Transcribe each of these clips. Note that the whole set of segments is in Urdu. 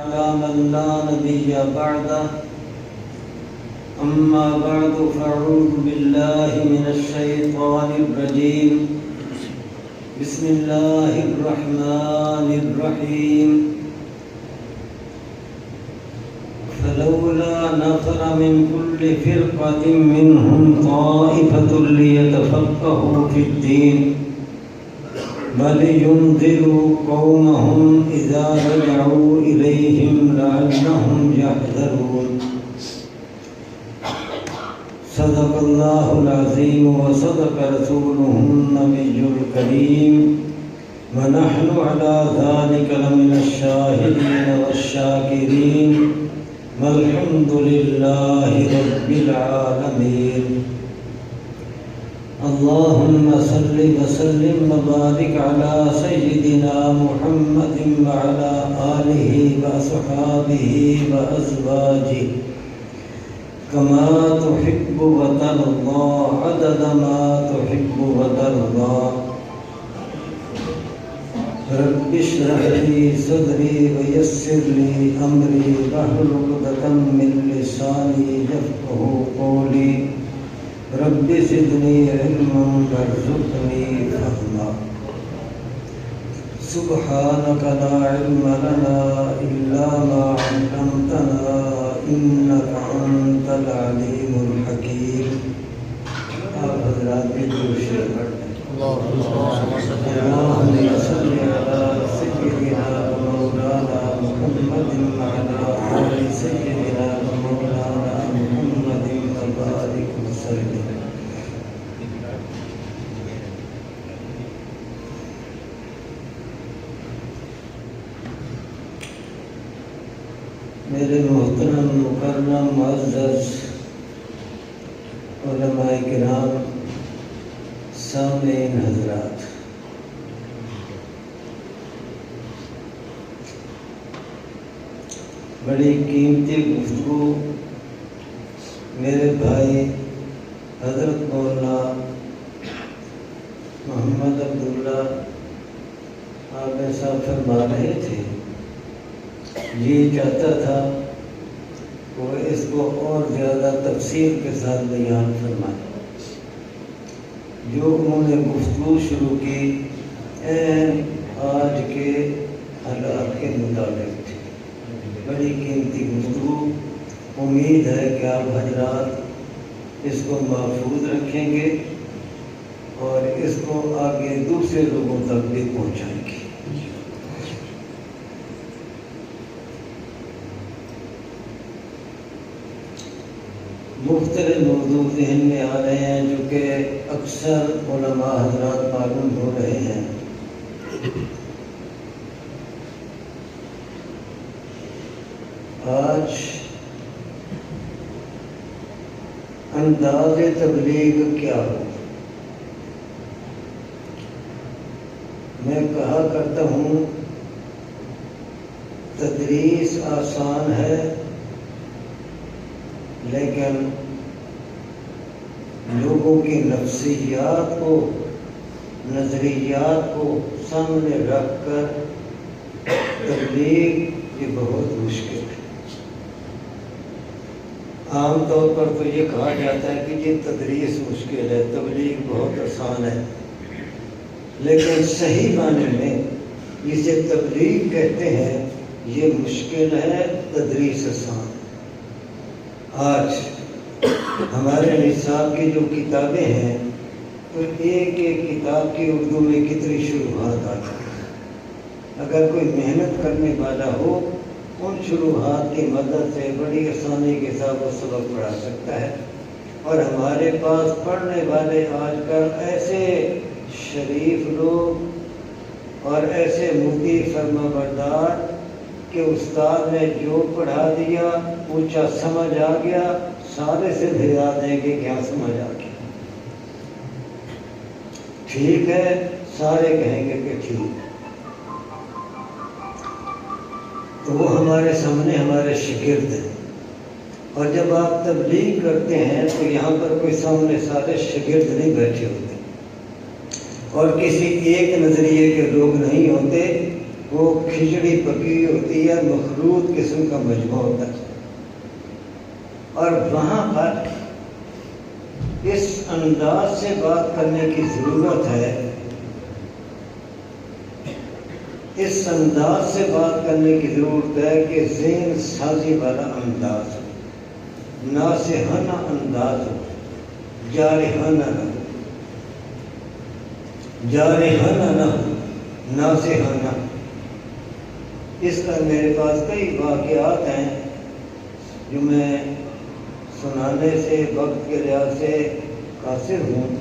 على من لا نبي بعده أما بعد فأعوذ بالله من الشيطان الرجيم بسم الله الرحمن الرحيم فلولا نفر من كل فرقة منهم طائفة ليتفقهوا في الدين ولينذروا قومهم إذا رجعوا إليهم لعلهم يحذرون صدق الله العظيم وصدق رسوله النبي الكريم ونحن على ذلك لمن الشاهدين والشاكرين والحمد لله رب العالمين اللهم صل وسلم وبارك على سيدنا محمد وعلى آله وصحابه وأزواجه كما تحب وترضى عدد ما تحب وترضى رب اشرح لي صدري ويسر لي أمري واحلل عقدة من لساني يفقهوا قولي رب زدني علما وارزقني فهما سبحانك لا علم لنا إلا ما علمتنا إنك أنت العليم الحكيم آپ حضرات بھی درود شریف پڑھتے ہیں اللهم صل على سيدنا ومولانا محمد وعلى آل سيدنا ومولانا محمد وبارك وسلم میرے محترم مکرم معزز علماء کرام سامعین حضرات، بڑی قیمتی گفتگو میرے بھائی حضرت مولانا محمد عبداللہ آپ صاحب فرما رہے تھے، یہ چاہتا تھا وہ اس کو اور زیادہ تفصیل کے ساتھ بیان فرمائے۔ جو انہوں نے گفتگو شروع کی آج کے حالات کے مطابق تھی، بڑی قیمتی گفتگو۔ امید ہے کہ آپ حضرات اس کو محفوظ رکھیں گے اور اس کو آگے دوسرے لوگوں تک بھی پہنچائیں گے۔ مختلف موضوع ذہن میں آ رہے ہیں جو کہ اکثر علماء حضرات معلوم ہو رہے ہیں۔ آج انداز تبلیغ کیا ہو؟ میں کہا کرتا ہوں تدریس آسان ہے، لیکن لوگوں کی نفسیات کو، نظریات کو سامنے رکھ کر تبلیغ یہ بہت مشکل ہے۔ عام طور پر تو یہ کہا جاتا ہے کہ یہ تدریس مشکل ہے، تبلیغ بہت آسان ہے، لیکن صحیح معنی میں جسے تبلیغ کہتے ہیں یہ مشکل ہے، تدریس آسان۔ آج ہمارے نصاب کی جو کتابیں ہیں تو ایک ایک کتاب کی اردو میں کتنی شروحات آتی ہیں۔ اگر کوئی محنت کرنے والا ہو ان شروحات کی مدد سے بڑی آسانی کے ساتھ وہ سبق پڑھا سکتا ہے، اور ہمارے پاس پڑھنے والے آج کل ایسے شریف لوگ اور ایسے مفتی فرما بردار کہ استاد نے جو پڑھا دیا اونچا سمجھ آ گیا، سارے سے بھیجا دیں گے کیا سمجھ آ گیا، ٹھیک ہے، سارے کہیں گے کہ ٹھیک۔ تو وہ ہمارے سامنے ہمارے شاگرد ہیں، اور جب آپ تبلیغ کرتے ہیں تو یہاں پر کوئی سامنے سارے شاگرد نہیں بیٹھے ہوتے، اور کسی ایک نظریے کے لوگ نہیں ہوتے، وہ کھچڑی پکی ہوتی ہے، مخلوط قسم کا مجموعہ ہوتا ہے، اور وہاں پر اس انداز سے بات کرنے کی ضرورت ہے، اس انداز سے بات کرنے کی ضرورت ہے کہ ذہن سازی والا انداز ہو، ناصحانہ انداز ہو، جارحانہ نہ ہو، جارحانہ نہ ہو، ناصحانہ۔ اس کا میرے پاس کئی واقعات ہیں جو میں سنانے سے وقت کے لحاظ سے قاصر ہوں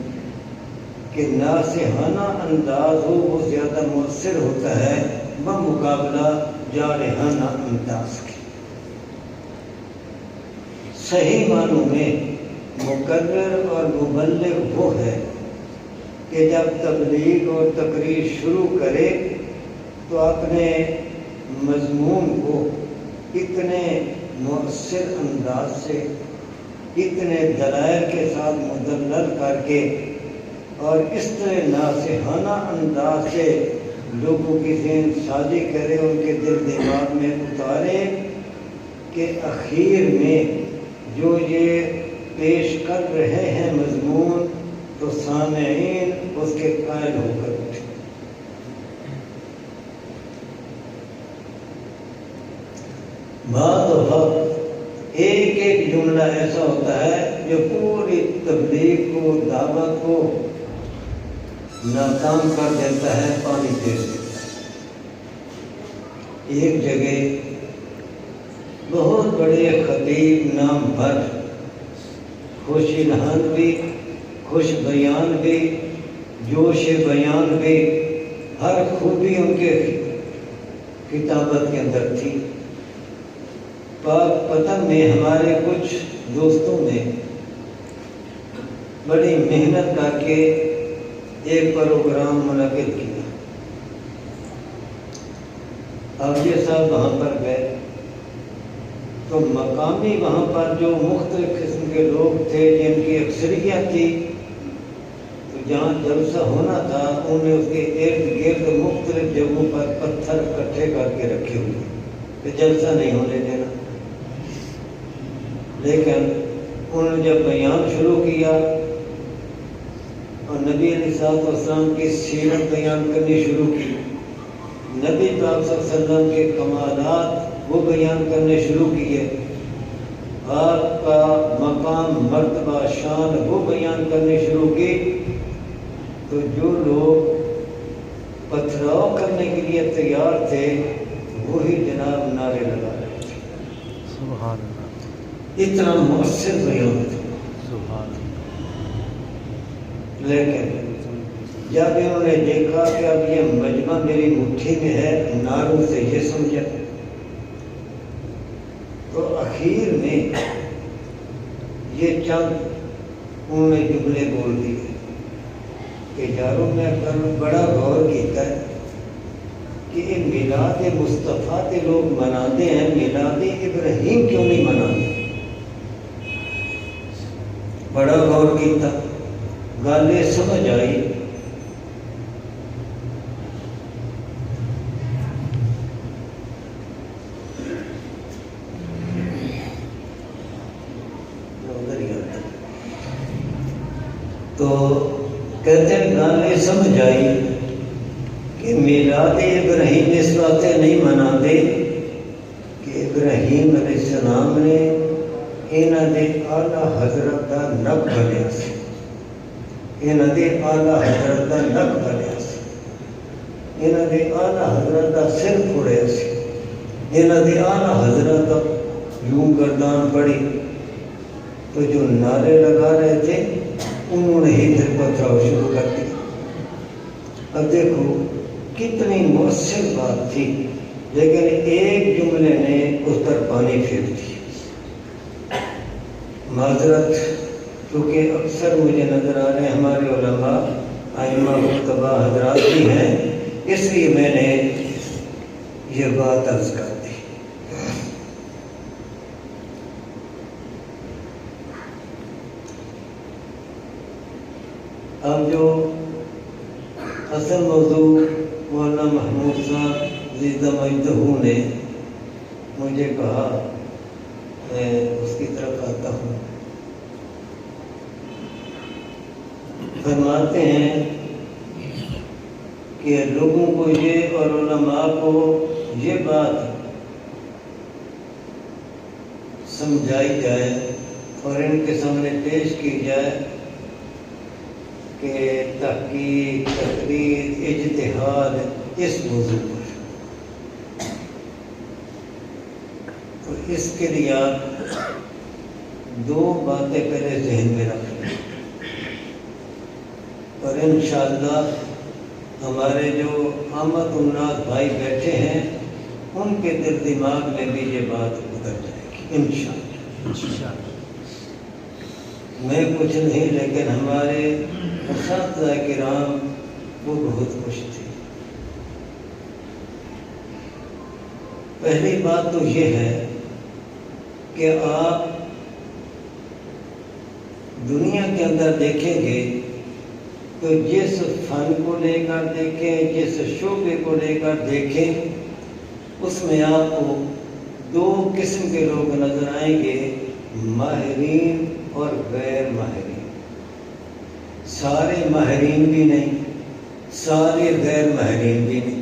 کہ ناصحانہ انداز ہو وہ زیادہ مؤثر ہوتا ہے بمقابلہ جارحانہ انداز کے۔ صحیح معنوں میں مقرر اور مبلغ وہ ہے کہ جب تبلیغ اور تقریر شروع کرے تو اپنے مضمون کو اتنے مؤثر انداز سے، اتنے دلائل کے ساتھ مدلل کر کے اور اس طرح ناصحانہ انداز سے لوگوں کی ذہن سازی کرے، ان کے دل دماغ میں اتارے کہ اخیر میں جو یہ پیش کر رہے ہیں مضمون تو سامعین اس کے قائل ہو کر اٹھے۔ بعض وقت ایک ایک جملہ ایسا ہوتا ہے جو پوری تبلیغ کو، دعوت کو ناکام کر دیتا ہے، پانی پھیر دیتا ہے۔ ایک جگہ بہت بڑے خطیب نام بھر، خوش الہان بھی، خوش بیان بھی، جوش بیان بھی، ہر خوبی ان کے کتابت کے اندر تھی۔ پاک پتن میں ہمارے کچھ دوستوں نے بڑی محنت کر کے ایک پروگرام منعقد کیا۔ حافظ صاحب وہاں پر گئے تو مقامی وہاں پر جو مختلف قسم کے لوگ تھے جن کی اکثریت تھی، تو جہاں جلسہ ہونا تھا انہوں نے اس کے ارد گرد مختلف جگہوں پر پتھر اکٹھے کر کے رکھے ہوئے کہ جلسہ نہیں ہونے دینا۔ لیکن انہوں نے جب بیان شروع کیا اور نبی علیہ السلام کی سیرت بیان کرنی شروع کی، نبی پاک صلی اللہ علیہ وسلم کے کمالات وہ بیان کرنے شروع کیے، آپ کا مقام، مرتبہ، شان وہ بیان کرنے شروع کی، تو جو لوگ پتھراؤ کرنے کے لیے تیار تھے وہی جناب نعرے لگا رہے تھے۔ سبحان اللہ۔ اتنا مؤثر بیان تھا۔ سبحان اللہ۔ لیکن جب انہوں نے دیکھا کہ اب یہ مجمع میری مٹھی میں ہے، نعروں سے یہ سمجھا، تو اخیر میں یہ چند انہوں نے جملے بول دیے کہ یاروں میں بڑا غور کیتا ہے کہ یہ میلاد مصطفیٰ کے لوگ مناتے ہیں، میلاد ابراہیم کیوں نہیں مناتے؟ بڑا غور کیتا، گل یہ سمجھ آئی تو کہتے ہیں گل یہ سمجھ آئی کہ میلاد ابراہیم اس واسطے نہیں مناتے کہ ابراہیم علیہ السلام نے یہاں دے آلہ حضرت کا نک بنیا سی، یہاں دے آلہ حضرت کا نک بنیا سی، یہاں دے آلہ حضرت کا سر پھوڑیا سی، یہاں دے آلہ حضرت کا یوں گردان پڑی، تو جو نعرے لگا رہے تھے انہوں نے ہی پھر پتھراؤ شروع کر دیا۔ اب دیکھو کتنی مؤثر بات تھی، لیکن ایک جملے نے اس پر پانی پھیر دیا۔ معذرت، کیونکہ اکثر مجھے نظر آ رہے ہیں ہمارے علماء، ائمہ مرتبہ حضرات بھی ہیں، اس لیے میں نے یہ بات عرض کر دی۔ اب جو اصل موضوع مولانا محمود صاحب عزیز مجدہ نے مجھے کہا، میں اس کی طرف آتا ہوں، فرماتے ہیں کہ لوگوں کو یہ اور علماء کو یہ بات سمجھائی جائے اور ان کے سامنے پیش کی جائے کہ تحقیق، تقریر، اجتہاد اس موضوع پر، تو اس کے لیے آپ دو باتیں پہلے ذہن میں رکھیں، اور انشاءاللہ ہمارے جو عامت الناس بھائی بیٹھے ہیں ان کے دل دماغ میں بھی یہ بات اتر جائے گی انشاءاللہ۔ میں کچھ نہیں، لیکن ہمارے اساتذہ کرام وہ بہت خوش تھے۔ پہلی بات تو یہ ہے کہ آپ دنیا کے اندر دیکھیں گے تو جس فن کو لے کر دیکھیں، جس شعبے کو لے کر دیکھیں، اس میں آپ کو دو قسم کے لوگ نظر آئیں گے، ماہرین اور غیر ماہرین۔ سارے ماہرین بھی نہیں، سارے غیر ماہرین بھی نہیں۔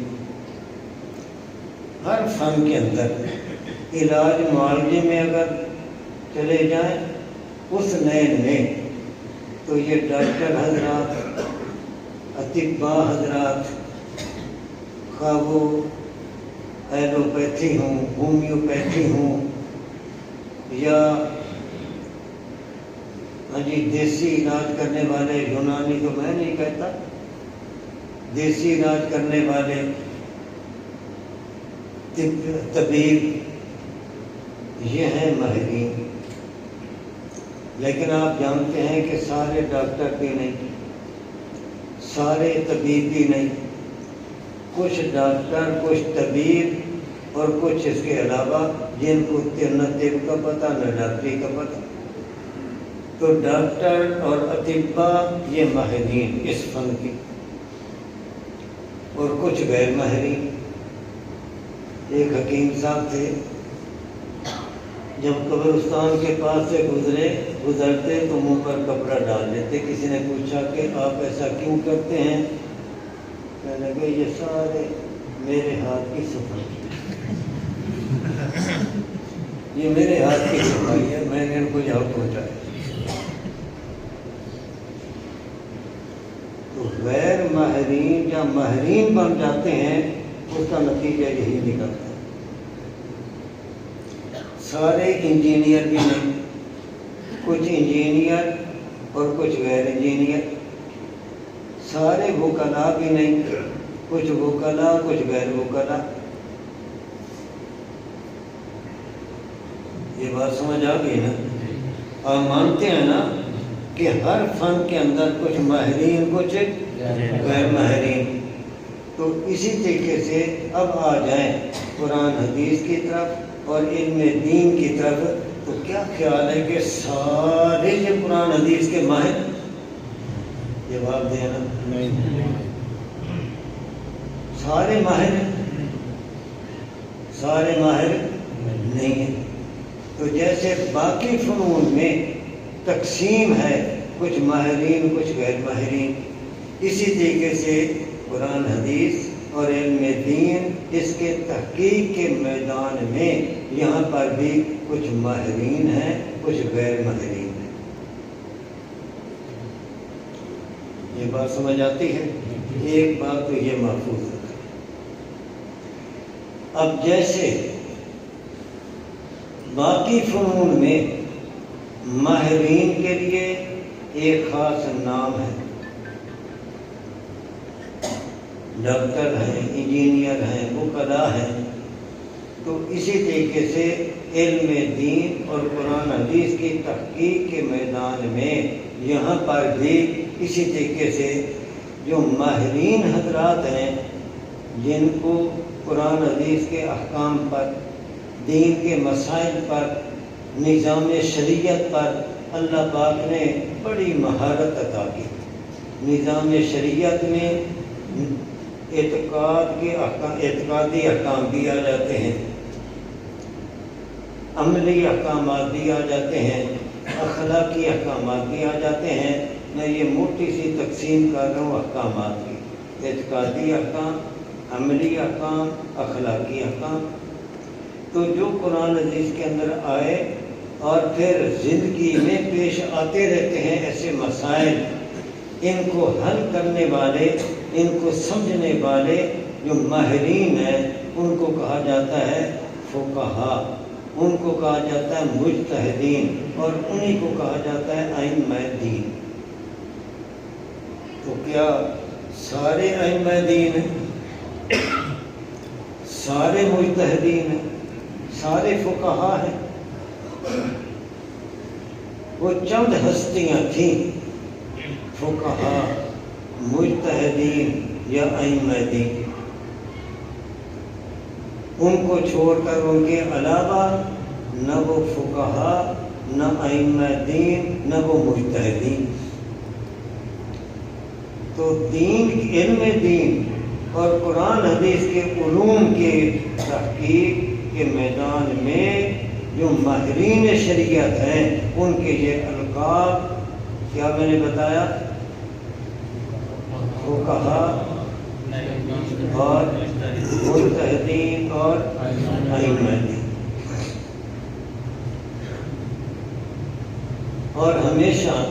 ہر فن کے اندر علاج معالجے میں اگر چلے جائیں اس لین میں، تو یہ ڈاکٹر حضرات، اطباء حضرات، خواہ وہ ایلوپیتھی ہوں، ہومیوپیتھی ہوں، یا دیسی علاج کرنے والے، یونانی تو میں نہیں کہتا، دیسی علاج کرنے والے طبیب، یہ ہیں ماہرین۔ لیکن آپ جانتے ہیں کہ سارے ڈاکٹر بھی نہیں، سارے طبیب بھی نہیں، کچھ ڈاکٹر، کچھ طبیب اور کچھ اس کے علاوہ جن کو نہ طب کا پتہ نہ ڈاکٹری کا پتہ۔ تو ڈاکٹر اور اطباء یہ ماہرین اس فن کی، اور کچھ غیر ماہرین۔ ایک حکیم صاحب تھے، جب قبرستان کے پاس سے گزرتے تو منہ پر کپڑا ڈال دیتے۔ کسی نے پوچھا کہ آپ ایسا کیوں کرتے ہیں؟ کہنے لگے یہ سارے میرے ہاتھ کی صفائی، یہ میرے ہاتھ کی صفائی ہے، میں نے ان کو یہاں پہنچایا۔ تو غیر ماہرین یا ماہرین بن جاتے ہیں، اس کا نتیجہ یہی نکلتا ہے۔ سارے انجینئر بھی نہیں، کچھ انجینئر اور کچھ غیر انجینئر۔ سارے وکلاء بھی نہیں، کچھ وکلاء کچھ غیر وکلاء۔ یہ بات سمجھ آ گئی نا؟ آپ مانتے ہیں نا کہ ہر فن کے اندر کچھ ماہرین کچھ غیر ماہرین۔ تو اسی طریقے سے اب آ جائیں قرآن حدیث کی طرف اور علم دین کی طرف، تو کیا خیال ہے کہ سارے یہ قرآن حدیث کے ماہر؟ جواب دیں نا، سارے ماہر ہیں؟ سارے ماہر نہیں ہیں۔ تو جیسے باقی فنون میں تقسیم ہے، کچھ ماہرین کچھ غیر ماہرین، اسی طریقے سے قرآن حدیث اور علم دین، اس کے تحقیق کے میدان میں یہاں پر بھی کچھ ماہرین ہیں، کچھ غیر ماہرین ہیں۔ یہ بات سمجھ آتی ہے؟ ایک بات تو یہ محفوظ ہے۔ اب جیسے باقی فنون میں ماہرین کے لیے ایک خاص نام ہے، ڈاکٹر ہیں، انجینئر ہیں، وکلاء ہیں، تو اسی طریقے سے علم دین اور قرآن حدیث کی تحقیق کے میدان میں یہاں پر بھی اسی طریقے سے جو ماہرین حضرات ہیں، جن کو قرآن حدیث کے احکام پر، دین کے مسائل پر، نظام شریعت پر اللہ پاک نے بڑی مہارت عطا کی۔ نظام شریعت میں اعتقادی احکام بھی آ جاتے ہیں، عملی احکامات بھی آ جاتے ہیں، اخلاقی احکامات بھی آ جاتے ہیں۔ میں یہ موٹی سی تقسیم کر رہا ہوں احکامات کی، اعتقادی احکام، عملی احکام، اخلاقی احکام۔ تو جو قرآن حدیث کے اندر آئے اور پھر زندگی میں پیش آتے رہتے ہیں ایسے مسائل، ان کو حل کرنے والے، ان کو سمجھنے والے جو ماہرین ہیں ان کو کہا جاتا ہے فقہا، ان کو کہا جاتا ہے مجتہدین، اور انہی کو کہا جاتا ہے ائمہ دین۔ تو کیا سارے ائمہ دین ہیں؟ سارے مجتہدین ہیں؟ سارے فقہا ہیں؟ وہ چند ہستیاں تھیں، فقہا، مجتہدین یا ائمہ دین۔ ان کو چھوڑ کر ان کے علاوہ نہ وہ فقہا، نہ ائمہ دین، نہ وہ مجتہدین۔ تو دین، علم دین اور قرآن حدیث کے علوم کے تحقیق کے میدان میں جو ماہرین شریعت ہیں ان کے یہ القاب کیا میں نے بتایا؟ فقہا اور مجتہدین اور ائمہ دین۔ اور ہمیشہ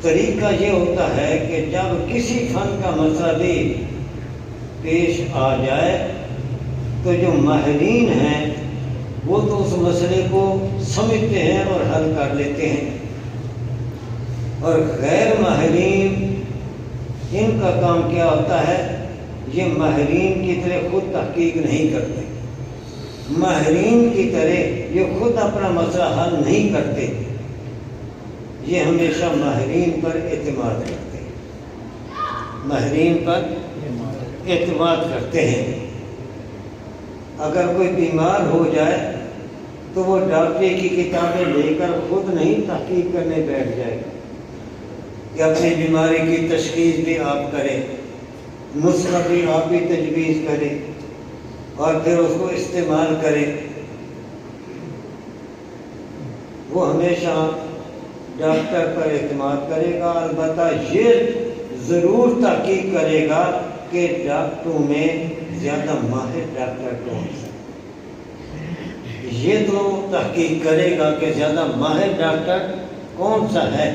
طریقہ یہ ہوتا ہے کہ جب کسی فن کا مسئلہ بھی پیش آ جائے تو جو ماہرین ہیں وہ تو اس مسئلے کو سمجھتے ہیں اور حل کر لیتے ہیں، اور غیر ماہرین ان کا کام کیا ہوتا ہے؟ یہ ماہرین کی طرح خود تحقیق نہیں کرتے، ماہرین کی طرح یہ خود اپنا مسئلہ حل نہیں کرتے، یہ ہمیشہ ماہرین پر اعتماد کرتے ہیں، ماہرین پر اعتماد کرتے ہیں۔ اگر کوئی بیمار ہو جائے تو وہ ڈاکٹری کی کتابیں لے کر خود نہیں تحقیق کرنے بیٹھ جائے گا کہ اپنی بیماری کی تشخیص بھی آپ کریں، نسخہ بھی آپ ہی تجویز کریں اور پھر اس کو استعمال کریں۔ وہ ہمیشہ ڈاکٹر پر اعتماد کرے گا، البتہ یہ ضرور تحقیق کرے گا کہ ڈاکٹروں میں زیادہ ماہر ڈاکٹر کون سا ہے۔ یہ تو تحقیق کرے گا کہ زیادہ ماہر ڈاکٹر کون سا ہے،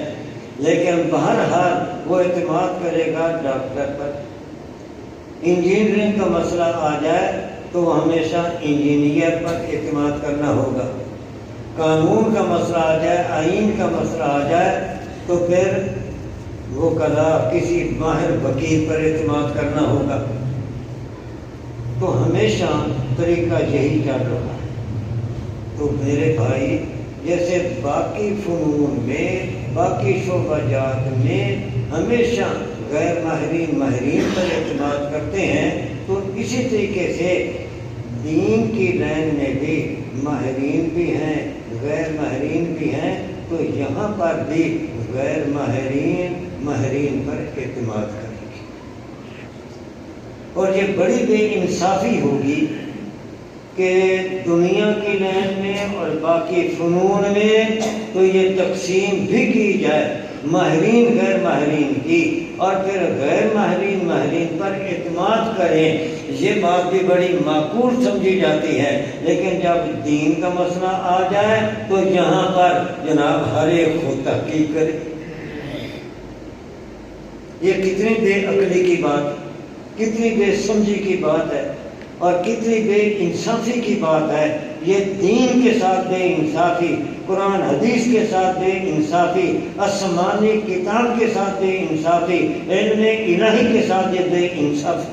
لیکن بہرحال وہ اعتماد کرے گا ڈاکٹر پر۔ انجینئرنگ کا مسئلہ آ جائے تو وہ ہمیشہ انجینئر پر اعتماد کرنا ہوگا۔ قانون کا مسئلہ آ جائے، آئین کا مسئلہ آ جائے تو پھر وہ قضا کسی ماہر وکیل پر اعتماد کرنا ہوگا۔ تو ہمیشہ طریقہ یہی چل رہا ہے۔ تو میرے بھائی، جیسے باقی فنون میں، باقی شعبہ جات میں ہمیشہ غیر ماہرین ماہرین پر اعتماد کرتے ہیں، تو اسی طریقے سے دین کی لائن میں بھی ماہرین بھی ہیں، غیر ماہرین بھی ہیں، تو یہاں پر بھی غیر ماہرین ماہرین پر اعتماد کریں گے۔ اور یہ بڑی بے انصافی ہوگی کہ دنیا کی لائن میں اور باقی فنون میں تو یہ تقسیم بھی کی جائے ماہرین غیر ماہرین کی، اور پھر غیر ماہرین ماہرین پر اعتماد کریں، یہ بات بھی بڑی معقول سمجھی جاتی ہے۔ لیکن جب دین کا مسئلہ آ جائے تو یہاں پر جناب ہر ایک خود تحقیق کرے۔ یہ کتنی بے عقلی کی بات، کتنی بے سمجھی کی بات ہے، اور کتنی بے انصافی کی بات ہے۔ یہ دین کے ساتھ بے انصافی، قرآن حدیث کے ساتھ بے انصافی، آسمانی کتاب کے ساتھ بے انصافی، علم الہی کے ساتھ یہ بے انصافی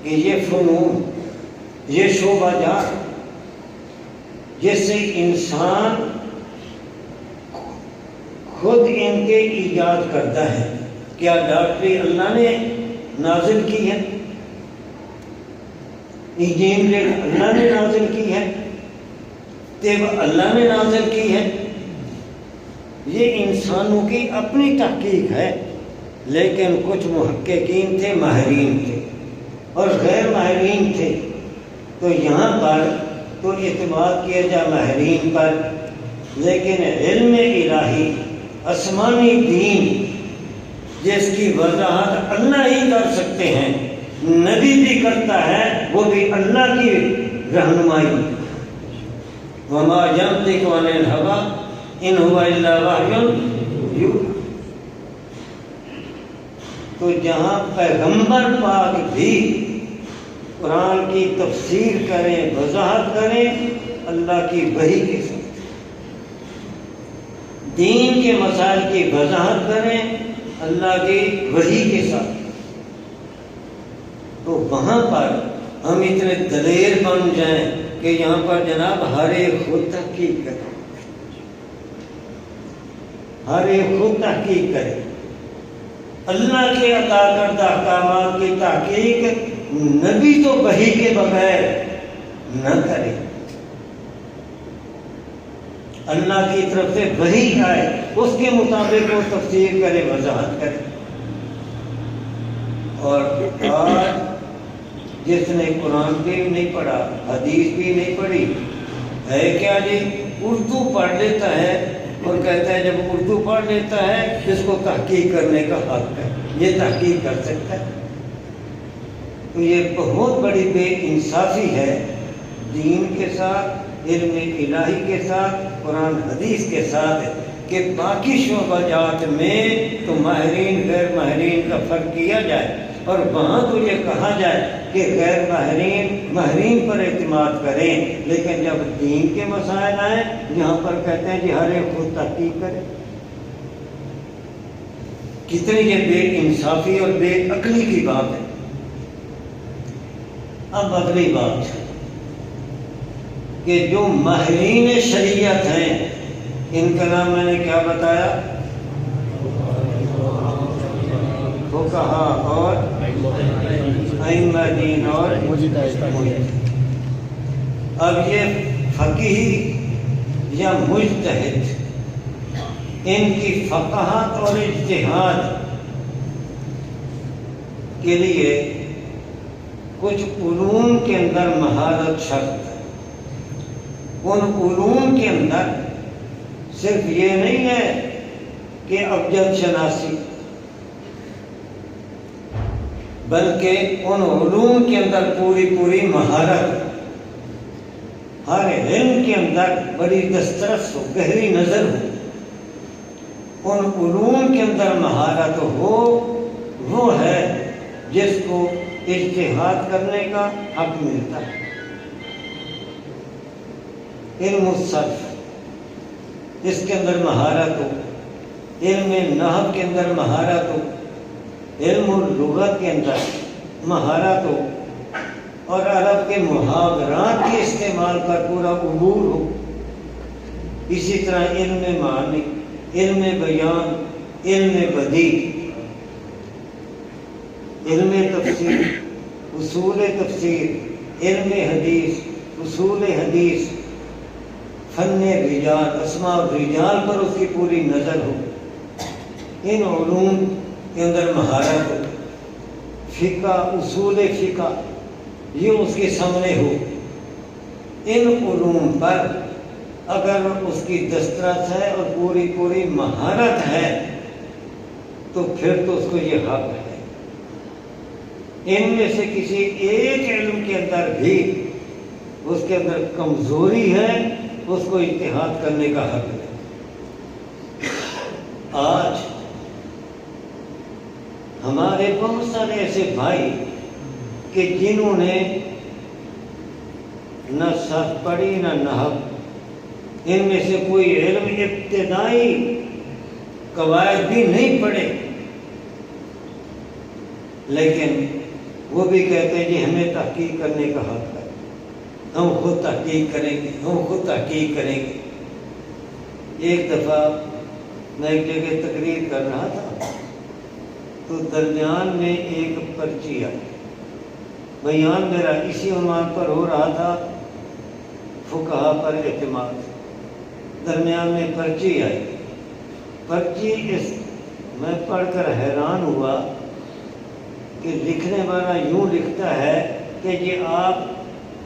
کہ یہ فنون، یہ شعبہ جات جس سے انسان خود ان کے ایجاد کرتا ہے۔ کیا ڈاکٹری اللہ نے نازل کی ہے؟ انجینئرنگ اللہ نے نازل کی ہے؟ طب اللہ نے نازل کی ہے؟ یہ انسانوں کی اپنی تحقیق ہے۔ لیکن کچھ محققین تھے ماہرین تھے اور غیر ماہرین تھے، تو یہاں پر تو اعتماد کیا جائے ماہرین پر، لیکن علم الہی آسمانی دین جس کی وضاحت اللہ ہی کر سکتے ہیں، نبی بھی کرتا ہے، وہ بھی اللہ کی رہنمائی۔ وما ينطق عن الهوى ان هو الا وحی یوحی۔ تو جہاں پیغمبر پاک بھی قرآن کی تفسیر کریں، وضاحت کریں اللہ کی وحی کے ساتھ، دین کے مسائل کی وضاحت کریں اللہ کی وحی کے ساتھ، تو وہاں پر ہم اتنے دلیر بن جائیں کہ یہاں پر جناب ہر ایک خود تحقیق کرے، ہر ایک خود تحقیق کرے، اللہ کے عطا کردہ احکامات کی تحقیق نبی تو وحی کے بغیر نہ کرے، اللہ کی طرف سے وحی آئے اس کے مطابق وہ تفسیر کرے، وضاحت کرے۔ اور آج جس نے قرآن بھی نہیں پڑھا، حدیث بھی نہیں پڑھی، ہے کیا جی، اردو پڑھ لیتا ہے اور کہتا ہے جب اردو پڑھ لیتا ہے اس کو تحقیق کرنے کا حق ہے، یہ تحقیق کر سکتا ہے۔ تو یہ بہت بڑی بے انصافی ہے دین کے ساتھ، علم الہی کے ساتھ، قرآن حدیث کے ساتھ، کہ باقی شعبہ جات میں تو ماہرین غیر ماہرین کا فرق کیا جائے، اور وہاں تو یہ کہا جائے کہ غیر ماہرین پر اعتماد کریں، لیکن جب دین کے مسائل آئیں یہاں پر کہتے ہیں جی ہر ایک خود تحقیق کرے۔ کتنی یہ بے انصافی اور بے عقلی کی بات ہے۔ اب اگلی بات کہ جو ماہرین شریعت ہیں ان کا نام میں نے کیا بتایا، فقہا اور ائمہ دین اور اب یہ فقیہ یا مجتہد، ان کی فقاہت اور اجتہاد کے لیے کچھ علوم کے اندر مہارت شرط ہے۔ ان علوم کے اندر صرف یہ نہیں ہے کہ ابجد شناسی، بلکہ ان علوم کے اندر پوری مہارت، ہر علم کے اندر بڑی دسترس ہو، گہری نظر ہو، ان علوم کے اندر مہارت ہو، وہ ہے جس کو اجتہاد کرنے کا حق ملتا ہے۔ علم الصرف اس کے اندر مہارت ہو، علم نحو کے اندر مہارت ہو، علم اللغت کے اندر مہارت ہو، اور عرب کے محاورات کے استعمال پر پورا عبور ہو۔ اسی طرح علم معانی، علم بیان، علم بدیع، علم تفسیر، اصول تفسیر، علم حدیث، اصول حدیث، فن رجال، اسماء الرجال پر اس کی پوری نظر ہو، ان علوم کے اندر مہارت ہو، فقہ، اصول فقہ یہ اس کے سامنے ہو۔ ان علوم پر اگر اس کی دسترس ہے اور پوری مہارت ہے تو پھر تو اس کو یہ حق ہے۔ ان میں سے کسی ایک علم کے اندر بھی اس کے اندر کمزوری ہے، اس کو اجتہاد کرنے کا حق ہے۔ آج ہمارے بہت سارے ایسے بھائی کہ جنہوں نے نہ صرف پڑھی نہ نحو، ان میں سے کوئی علم ابتدائی قواعد بھی نہیں پڑھے، لیکن وہ بھی کہتے ہیں جی ہمیں تحقیق کرنے کا حق ہے، ہم خود تحقیق کریں گے، ہم خود تحقیق کریں گے۔ ایک دفعہ میں ایک جگہ تقریر کر رہا تھا تو درمیان میں ایک پرچی آئی، بیان میرا اسی عنوان پر ہو رہا تھا، فقہا پر اعتماد، درمیان میں پرچی آئی۔ پرچی اس میں پڑھ کر حیران ہوا کہ لکھنے والا یوں لکھتا ہے کہ یہ آپ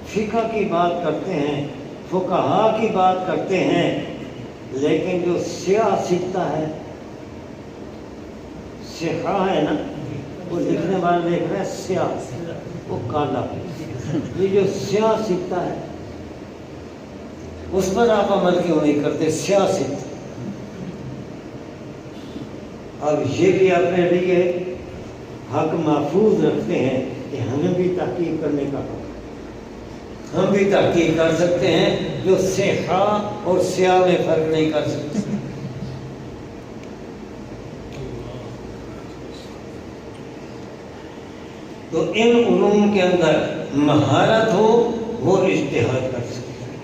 فقہ کی بات کرتے ہیں، فقہا کی بات کرتے ہیں، لیکن جو سیاہ سیکھتا ہے، سیاہ ہے نا، وہ لکھنے والا لکھ رہا ہے سیاہ، وہ کالا، یہ جو سیاہ سیکھتا ہے اس پر آپ عمل کیوں نہیں کرتے؟ سیاہ سیکھتا۔ اب یہ بھی اپنے لیے حق محفوظ رکھتے ہیں کہ ہمیں بھی تحقیق کرنے کا حق ہے، ہم بھی تحقیق کر سکتے ہیں، جو سیاہ اور سیاہ میں فرق نہیں کر سکتے۔ تو ان علوم کے اندر مہارت ہو وہ اجتہاد کر سکتے ہیں۔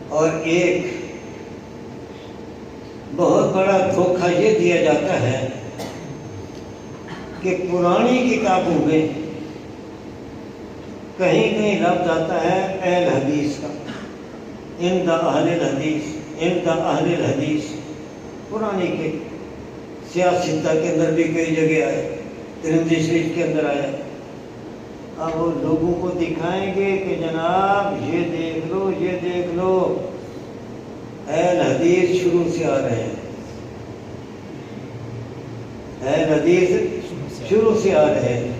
اور ایک بہت بڑا دھوکہ یہ دیا جاتا ہے کہ پرانی کتابوں میں کہیں کہیں لفظ آتا ہے اہل حدیث کا، عند اہل الحدیث، عند اہل الحدیث، پرانی کے سیاستہ کے اندر بھی کئی جگہ آئے، ترمذی شریف کے اندر آیا۔ اب وہ لوگوں کو دکھائیں گے کہ جناب یہ دیکھ لو، یہ دیکھ لو، اہل حدیث شروع سے آ رہے ہیں، اہل حدیث شروع سے آ رہے ہیں۔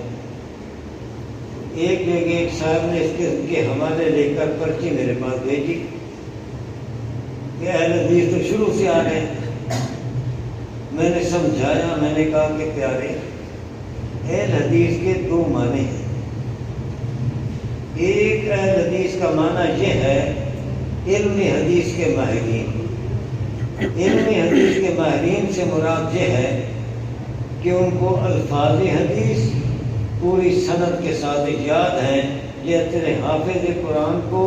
ایک جگہ ایک صاحب نے اس کے حوالے لے کر پرچی میرے پاس بھیجی کہ اہل حدیث تو شروع سے آ رہے ہیں۔ میں نے سمجھایا، میں نے کہا کہ پیارے، اہل حدیث کے دو معنی ہیں۔ ایک اہل حدیث کا معنی یہ ہے علم حدیث کے ماہرین۔ علم حدیث کے ماہرین سے مراد یہ ہے کہ ان کو الفاظ حدیث پوری سند کے ساتھ یاد ہیں، جیسے حافظ قرآن کو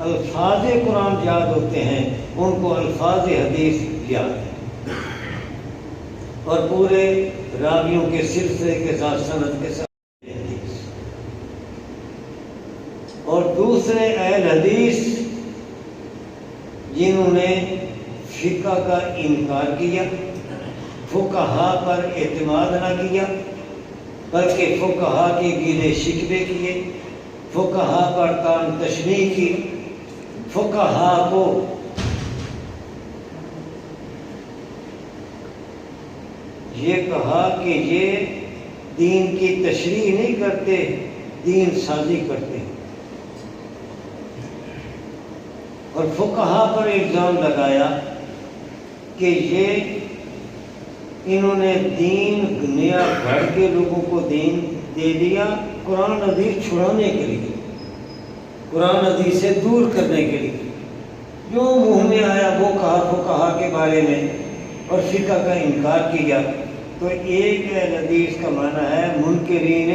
الفاظ قرآن یاد ہوتے ہیں، ان کو الفاظ حدیث یاد ہیں، اور پورے راویوں کے سلسلے کے ساتھ سند کے ساتھ حدیث۔ اور دوسرے اہل حدیث جنہوں نے فقہ کا انکار کیا، فقہا پر اعتماد نہ کیا، بلکہ فقہا کے گیلے شکوے کیے، فقہا پر کام تشریح کی، فقہا کو یہ کہا کہ یہ دین کی تشریح نہیں کرتے، دین سازی کرتے ہیں، اور فقہا پر الزام لگایا کہ یہ انہوں نے دین نیا گھڑ کے لوگوں کو دین دے دیا قرآن حدیث چھڑانے کے لیے، قرآن حدیث سے دور کرنے کے لیے، جو منہ میں آیا وہ کہا فقہا کے بارے میں، اور فقہ کا انکار کیا۔ تو ایک اہل حدیث کا معنی ہے منکرین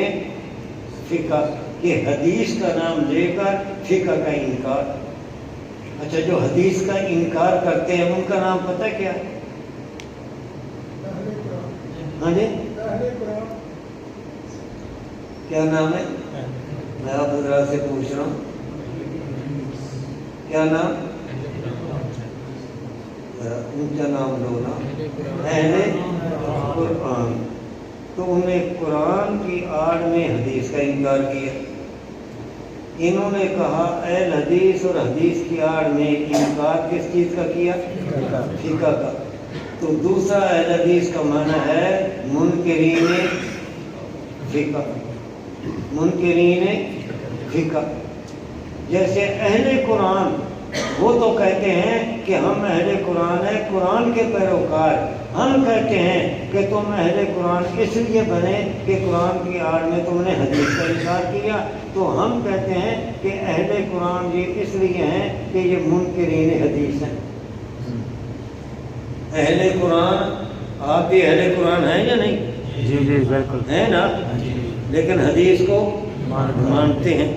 فقہ، کہ حدیث کا نام لے کر فقہ کا انکار۔ اچھا، جو حدیث کا انکار کرتے ہیں ان کا نام پتہ کیا ہے؟ ہاں جی، کیا نام ہے؟ میں آپ حضرات سے پوچھ رہا ہوں، کیا نام؟ اونچا نام لو نا، اہل قرآن۔ تو انہوں نے قرآن کی آڑ میں حدیث کا انکار کیا۔ انہوں نے کہا اہل حدیث اور حدیث کی آڑ میں انکار کس چیز کا کیا؟ فقہ کا۔ تو دوسرا اہل حدیث کا معنی ہے منکرین فقہ، منکرین فقہ۔ جیسے اہل قرآن وہ تو کہتے ہیں کہ ہم اہل قرآن ہیں، قرآن کے پیروکار۔ ہم کہتے ہیں کہ تم اہل قرآن اس لیے بنے کہ قرآن کی آڑ میں تم نے حدیث کا انکار کیا، تو ہم کہتے ہیں کہ اہل قرآن یہ اس لیے ہیں کہ یہ منکرین حدیث ہیں۔ اہل قرآن، آپ بھی اہل قرآن ہیں یا نہیں؟ جی جی بالکل ہے نا، لیکن حدیث کو مانتے ہیں،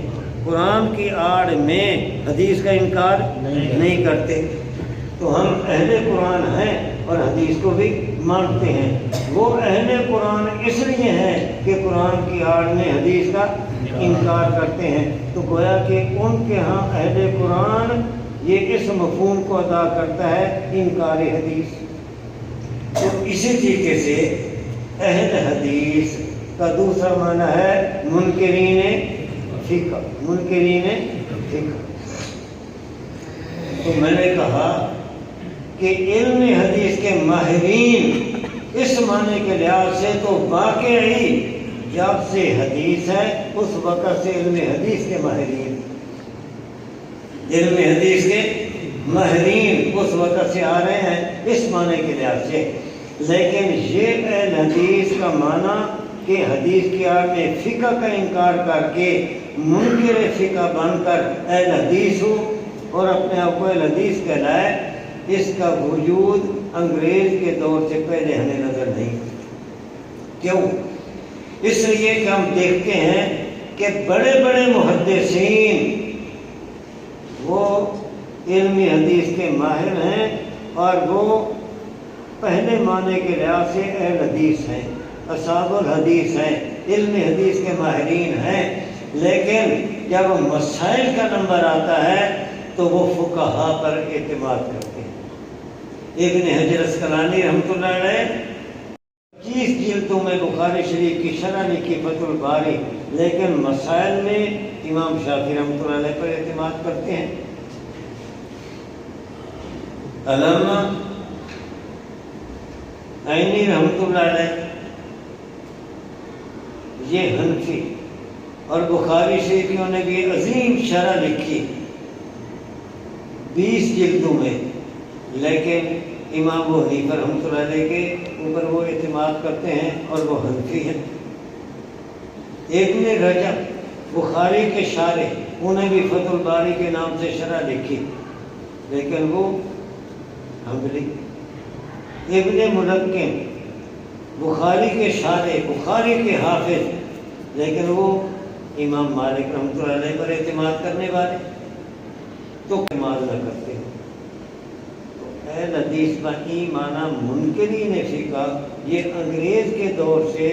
قرآن کی آڑ میں حدیث کا انکار نہیں کرتے۔ تو ہم اہل قرآن ہیں اور حدیث کو بھی مانتے ہیں۔ وہ اہل قرآن اس لیے ہیں کہ قرآن کی آڑ میں حدیث کا انکار کرتے ہیں۔ تو گویا کہ ان کے ہاں اہل قرآن یہ اس مفہوم کو ادا کرتا ہے انکار حدیث۔ تو اسی طریقے سے اہل حدیث کا دوسرا معنی ہے منکرین فقہ، منکرین فقہ۔ تو میں نے کہا کہ علم حدیث کے ماہرین اس معنی کے لحاظ سے تو واقعی جب سے حدیث ہے اس وقت سے علم حدیث کے ماہرین، علم حدیث کے ماہرین اس وقت سے آ رہے ہیں اس معنی کے لحاظ سے۔ لیکن یہ اہل حدیث کا معنی کہ حدیث کی آڑ میں فقہ کا انکار کر کے منکر فقہ بن کر اہل حدیث ہو اور اپنے آپ کو اہل حدیث کہلائے، اس کا وجود انگریز کے دور سے پہلے ہمیں نظر نہیں۔ کیوں؟ اس لیے کہ ہم دیکھتے ہیں کہ بڑے بڑے محدثین وہ علمی حدیث کے ماہر ہیں اور وہ پہلے معنی کے لحاظ سے اہل حدیث ہیں، اصحاب الحدیث ہیں، علم حدیث کے ماہرین ہیں، لیکن جب مسائل کا نمبر آتا ہے تو وہ فقہا پر اعتماد کرتے ہیں۔ ابن حجر اسقلانی رحمۃ اللہ علیہ 25 جلدوں میں بخاری شریف کی شرح لکھی فتح الباری، لیکن مسائل میں امام شافعی رحمۃ اللہ علیہ پر اعتماد کرتے ہیں۔ علامہ عینی رحمۃ اللہ علیہ یہ حنفی، اور بخاری شریفیوں نے بھی عظیم شرح لکھی 20 جلدوں میں، لیکن امام ابو حنیفہ رحمۃ اللہ علیہ کے اوپر وہ اعتماد کرتے ہیں اور وہ حنفی ہیں۔ ابن رجب بخاری کے شارح، انہیں بھی فتح الباری کے نام سے شرح لکھی، لیکن وہ حنبلی۔ ابن ملقن بخاری کے شارح، بخاری کے حافظ، لیکن وہ امام مالک رحمۃ اللہ علیہ پر اعتماد کرنے والے، تو اعتماد نہ کرتے ہیں۔ تو اہل حدیث کا معنی منکرین فقہ یہ انگریز کے دور سے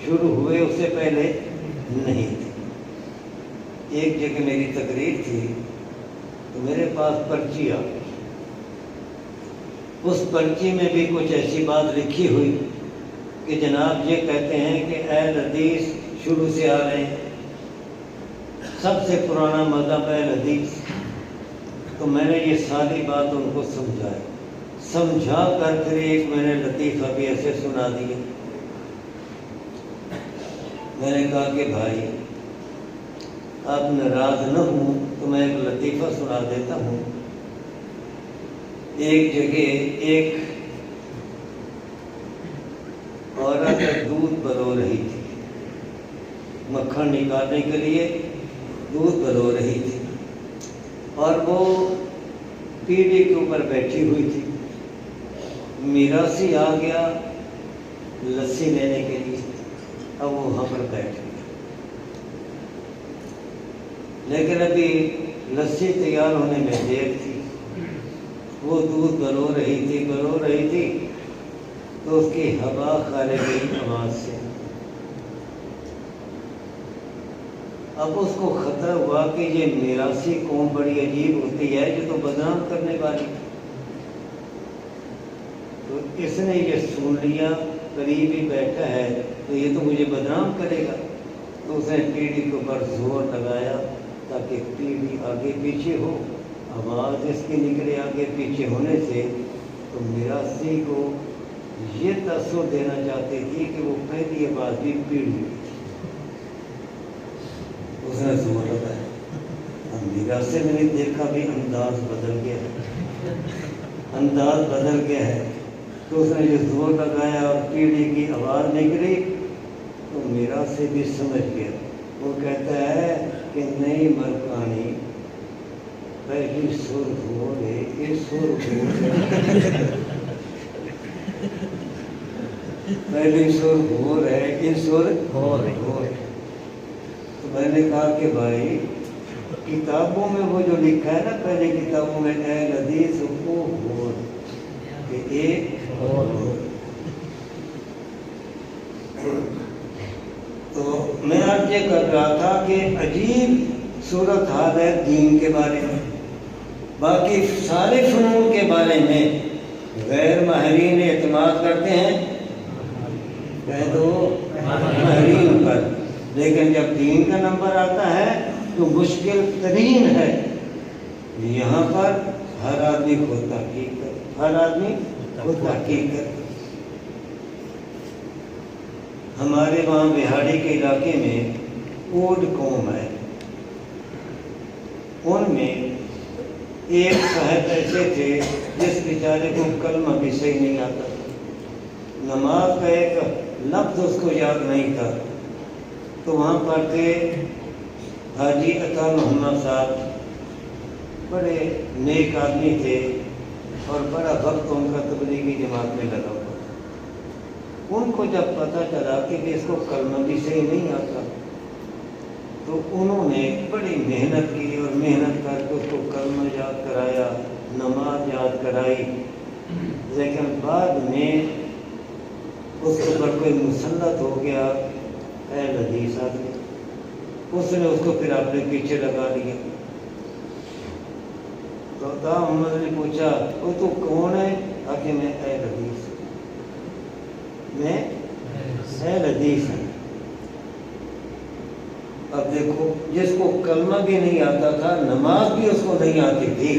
شروع ہوئے، اس سے پہلے نہیں تھے۔ ایک جگہ میری تقریر تھی تو میرے پاس پرچی آ گئی، اس پرچی میں بھی کچھ ایسی بات لکھی ہوئی کہ جناب یہ کہتے ہیں کہ اہل حدیث شروع سے آ رہے ہیں، سب سے پرانا مذہب اہل حدیث۔ تو میں نے یہ ساری بات ان کو سمجھا کر پھر ایک میں نے لطیفہ بھی ایسے سنا دیا۔ میں نے کہا کہ بھائی آپ ناراض نہ ہوں تو میں ایک لطیفہ سنا دیتا ہوں۔ ایک جگہ ایک عورت دودھ بلو رہی تھی، مکھن نکالنے کے لیے دودھ بلو رہی تھی، اور وہ پیڑھی کے اوپر بیٹھی ہوئی تھی۔ میراثی آ گیا لسی لینے کے لیے، اب وہ وہاں پر بیٹھ گیا، لیکن ابھی لسی تیار ہونے میں دیر تھی۔ وہ دودھ بلو رہی تھی تو اس کی ہوا خارج گئی آواز سے۔ اب اس کو خطرہ ہوا کہ یہ میراثی قوم بڑی عجیب ہوتی ہے جو تو بدنام کرنے والی، تو اس نے یہ سن لیا، قریب ہی بیٹھا ہے تو یہ تو مجھے بدنام کرے گا، تو اس نے پیڑھی کے اوپر زور لگایا تاکہ پیڑھی آگے پیچھے ہو، آواز اس کی نکلے آگے پیچھے ہونے سے۔ تو میراثی کو یہ تاثر دینا چاہتی تھی کہ وہ پہلی آواز بھی پیڑھی، اس نے زور لگایا۔ میراثی میں نے دیکھا بھی انداز بدل گیا ہے، تو اس نے یہ زور لگایا اور پیڑھی کی آواز نکلی تو میراثی بھی سمجھ گیا۔ وہ کہتا ہے کہ نئی مرکانی پہلی سر ہو رہے، یہ سر پہلی سر ہو رہے، یہ سر ہو رہے۔ تو میں نے کہا کہ بھائی کتابوں میں وہ جو لکھا ہے نا، پہلے کتابوں میں اہل حدیث کو ہو کہ ایک تو میں آپ یہ کر رہا تھا کہ عجیب صورت حال ہے دین کے بارے میں۔ باقی سارے فنون کے بارے میں غیر ماہرین اعتماد کرتے ہیں، کہہ دو ماہرین پر، لیکن جب دین کا نمبر آتا ہے تو مشکل ترین ہے، یہاں پر ہر آدمی خود تحقیق کرے، ہر آدمی خود تحقیق کرے۔ ہمارے وہاں بہاڑی کے علاقے میں اوڈ قوم ہے، ان میں ایک صاحب ایسے تھے جس بیچارے کو کلمہ بھی صحیح نہیں آتا تھا، نماز کا ایک لفظ اس کو یاد نہیں تھا، تو وہاں پر تھے حاجی عطا محمد صاحب، بڑے نیک آدمی تھے اور بڑا وقت ان کا تبلیغی جماعت میں لگا ہوا تھا۔ ان کو جب پتہ چلا کہ اس کو کلمہ بھی صحیح نہیں آتا تو انہوں نے بڑی محنت کی اور محنت کر کے اس کو کلمہ یاد کرایا، نماز یاد کرائی، لیکن بعد میں اس کے اوپر کوئی مسلط ہو گیا اہل حدیث آدمی، اس نے اس کو پھر اپنے پیچھے لگا لیا۔ تو عطا محمد نے پوچھا وہ تو کون ہے؟ کہ میں اہل حدیث ہوں، میں اہل حدیث ہوں۔ اب دیکھو، جس کو کلمہ بھی نہیں آتا تھا، نماز بھی اس کو نہیں آتی تھی،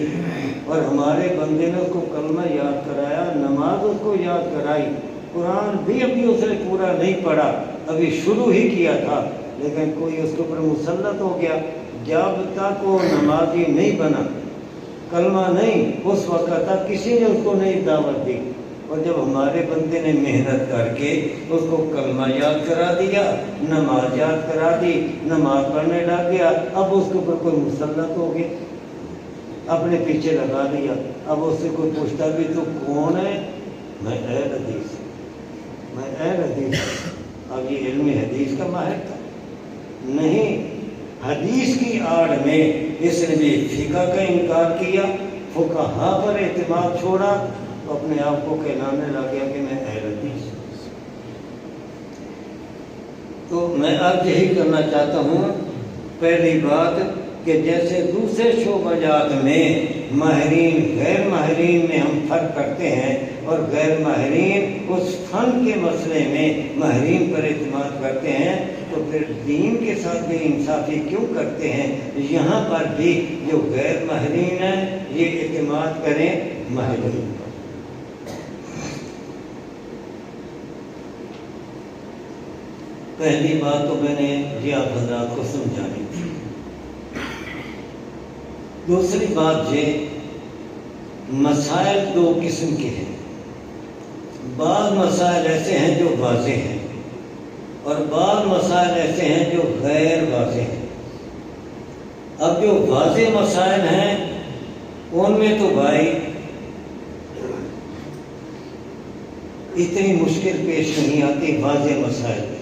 اور ہمارے بندے نے اس کو کلمہ یاد کرایا، نماز اس کو یاد کرائی، قرآن بھی ابھی اس نے پورا نہیں پڑھا، ابھی شروع ہی کیا تھا، لیکن کوئی اس کے اوپر مسلط ہو گیا۔ جب تک وہ نمازی نہیں بنا، کلمہ نہیں، اس وقت تک کسی نے اس کو نہیں دعوت دی، اور جب ہمارے بندے نے محنت کر کے اس کو کلمہ یاد کرا دیا، نماز یاد کرا دی، نماز پڑھنے لگ گیا، اب اس کے اوپر کوئی مسلط ہو گیا، اپنے پیچھے لگا دیا۔ اب اس سے کوئی پوچھتا بھی تو کون ہے؟ میں اہل حدیث ہوں، میں اہل حدیث ہوں۔ اب یہ علم حدیث کا ماہر تھا نہیں، حدیث کی آڑ میں اس نے بھی فقہ کا انکار کیا، فقہا پر اعتماد چھوڑا، تو اپنے آپ کو کہلانے لگ گیا کہ میں اہل حدیث ہوں۔ تو میں اب یہی کرنا چاہتا ہوں، پہلی بات کہ جیسے دوسرے شعبات میں ماہرین غیر ماہرین میں ہم فرق کرتے ہیں، اور غیر ماہرین اس فن کے مسئلے میں ماہرین پر اعتماد کرتے ہیں، تو پھر دین کے ساتھ بھی انصافی کیوں کرتے ہیں؟ یہاں پر بھی جو غیر ماہرین ہیں یہ اعتماد کریں ماہرین پر۔ پہلی بات تو میں نے یہ آپ حضرات کو سمجھانی تھی۔ دوسری بات یہ، مسائل دو قسم کے ہیں، بعض مسائل ایسے ہیں جو واضح ہیں، اور بعض مسائل ایسے ہیں جو غیر واضح ہیں۔ اب جو واضح مسائل ہیں ان میں تو بھائی اتنی مشکل پیش نہیں آتی، واضح مسائل میں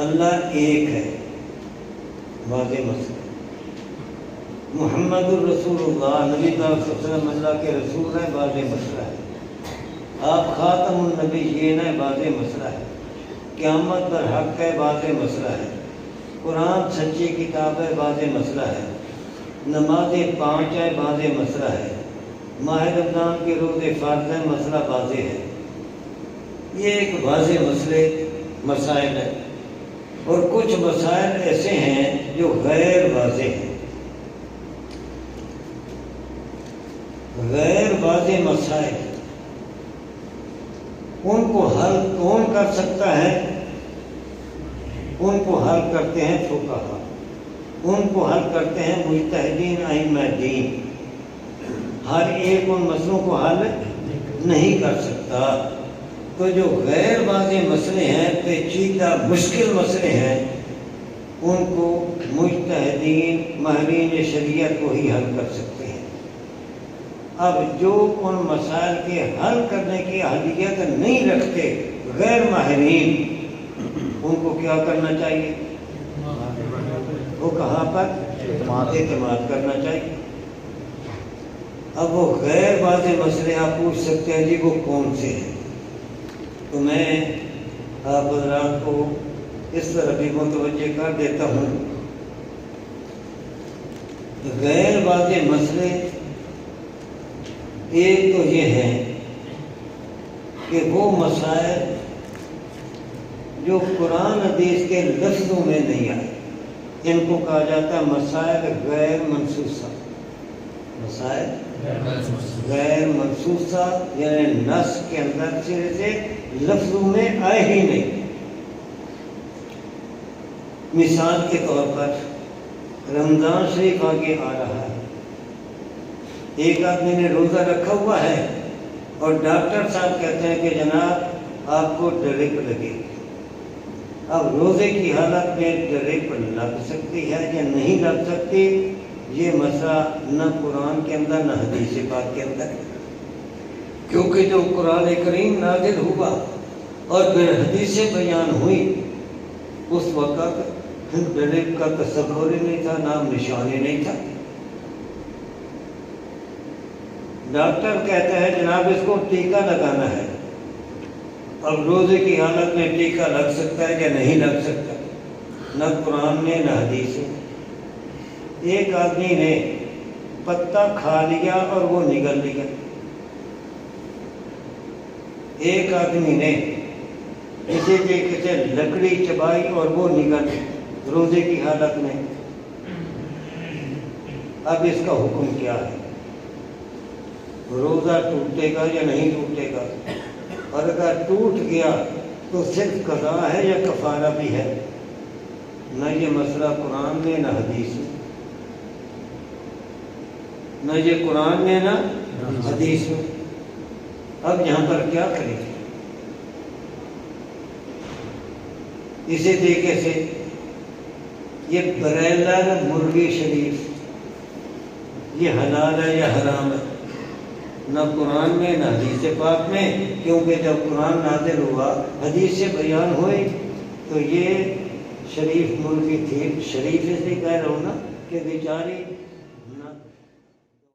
اللہ ایک ہے، واضح مسئلہ، محمد الرسول اللہ، نبی صلی اللہ علیہ وسلم اللہ کے رسول ہے، واضح مسئلہ ہے، آپ خاتم النبیین ہے، واضح مسئلہ ہے، قیامت پر حق ہے، واضح مسئلہ ہے، قرآن سچی کتاب ہے، واضح مسئلہ ہے، نمازیں 5 ہے، واضح مسئلہ ہے، ماہ رمضان کے روزے فرض ہے، مسئلہ واضح ہے۔ یہ ایک واضح مسائل ہے، اور کچھ مسائل ایسے ہیں جو غیر واضح ہیں۔ غیر واضح مسائل ان کو حل کون کر سکتا ہے؟ ان کو حل کرتے ہیں فقہا، ان کو حل کرتے ہیں مجتہدین ائمہ دین۔ ہر ایک ان مسئلوں کو حل نہیں کر سکتا، تو جو غیر واضح مسئلے ہیں، پیچیدہ مشکل مسئلے ہیں، ان کو مجتہدین ماہرین شریعت کو ہی حل کر سکتے ہیں۔ اب جو ان مسائل کے حل کرنے کی اہلیت نہیں رکھتے، غیر ماہرین، ان کو کیا کرنا چاہیے؟ وہ کہاں پر اعتماد کرنا چاہیے۔ اب وہ غیر واضح مسئلے آپ پوچھ سکتے ہیں جی وہ کون سے ہیں، تو میں آپ حضرات کو اس طرح بھی متوجہ کر دیتا ہوں غیر واضح مسئلے ایک تو یہ ہیں کہ وہ مسائل جو قرآن حدیث کے لفظوں میں نہیں آئے، ان کو کہا جاتا ہے مسائل غیر منصوصہ۔ مسائل غیر منصوصہ یعنی نص کے اندر سے لفظوں میں آئے ہی نہیں۔ مثال کے طور پر رمضان شریف آگے آ رہا ہے، ایک آدمی نے روزہ رکھا ہوا ہے اور ڈاکٹر صاحب کہتے ہیں کہ جناب آپ کو ڈرپ لگے گی۔ اب روزے کی حالت میں ڈرپ لگ سکتی ہے یا نہیں لگ سکتی، یہ مسئلہ نہ قرآن کے اندر نہ حدیث پاک کے اندر، کیونکہ جو قرآن کریم نازل ہوا اور پھر حدیث بیان ہوئی اس وقت ڈرپ کا تصور ہی نہیں تھا، نام نشان ہی نہیں تھا۔ ڈاکٹر کہتا ہے جناب اس کو ٹیکہ لگانا ہے، اب روزے کی حالت میں ٹیکہ لگ سکتا ہے یا نہیں لگ سکتا، نہ قرآن میں نہ حدیث میں۔ ایک آدمی نے پتا کھا لیا اور وہ نگل لیا، ایک آدمی نے کسی طریقے سے لکڑی چبائی اور وہ نگل روزے کی حالت میں۔ اب اس کا حکم کیا ہے؟ روزہ ٹوٹے گا یا نہیں ٹوٹے گا؟ اور اگر ٹوٹ گیا تو صرف قضا ہے یا کفارہ بھی ہے؟ نہ یہ مسئلہ قرآن میں نہ حدیث میں، نہ یہ قرآن میں نہ حدیث میں۔ اب یہاں پر کیا کریں؟ اسی طریقے سے یہ بریلر مرغی شریف یہ حلال ہے یا حرام ہے؟ نہ قرآن میں نہ حدیث پاک میں، کیونکہ جب قرآن نازل ہوا حدیث سے بیان ہوئی تو یہ شریف مرغی تھی، شریف اس لیے کہہ رہا ہوں نا کہ بیچاری نہ